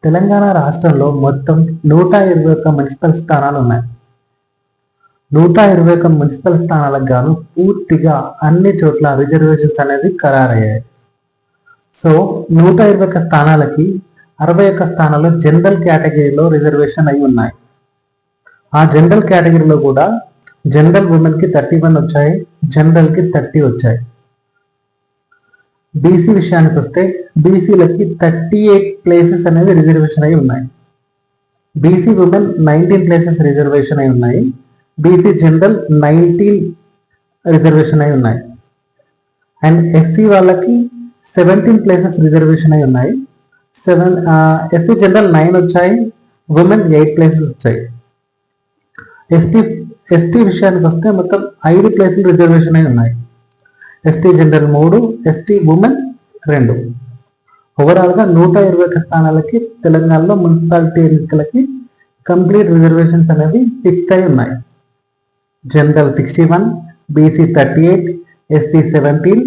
తెలంగాణ రాష్ట్రంలో మొత్తం 121 మున్సిపల్ స్థానాలు ఉన్నాయి. 121 మున్సిపల్ స్థానాలకు గాను పూర్తిగా అన్ని చోట్ల రిజర్వేషన్స్ అనేది ఖరారయ్యాయి. సో 121 స్థానాలకి 61 స్థానాలు జనరల్ కేటగిరీలో రిజర్వేషన్ అయి ఉన్నాయి. ఆ జనరల్ కేటగిరీలో కూడా జనరల్ ఉమెన్కి 31 వచ్చాయి, జనరల్కి 30 వచ్చాయి. బీసీ విషయానికి వస్తే బీసీలకి 38 ప్లేసెస్ అనేది రిజర్వేషన్ అయి ఉన్నాయి. బీసీ ఉమెన్ 19 ప్లేసెస్ రిజర్వేషన్ అయి ఉన్నాయి. బీసీ జనరల్ 19 రిజర్వేషన్ అయి ఉన్నాయి. అండ్ ఎస్సీ వాళ్ళకి 17 ప్లేసెస్ రిజర్వేషన్ అయి ఉన్నాయి. ఎస్సీ జనరల్ 9 వచ్చాయి, ఉమెన్ 8 ప్లేసెస్ వచ్చాయి. ఎస్టీ విషయానికి వస్తే మొత్తం 5 ప్లేసులు రిజర్వేషన్ అయి ఉన్నాయి. ST general 3, ST women 2. ఓవరాల్గా 121 స్థానాలకి తెలంగాణలో మున్సిపాలిటీ ఎన్నికలకి కంప్లీట్ రిజర్వేషన్స్ అనేవి ఫిక్స్ అయి ఉన్నాయి. General 61, BC 38, ST 17,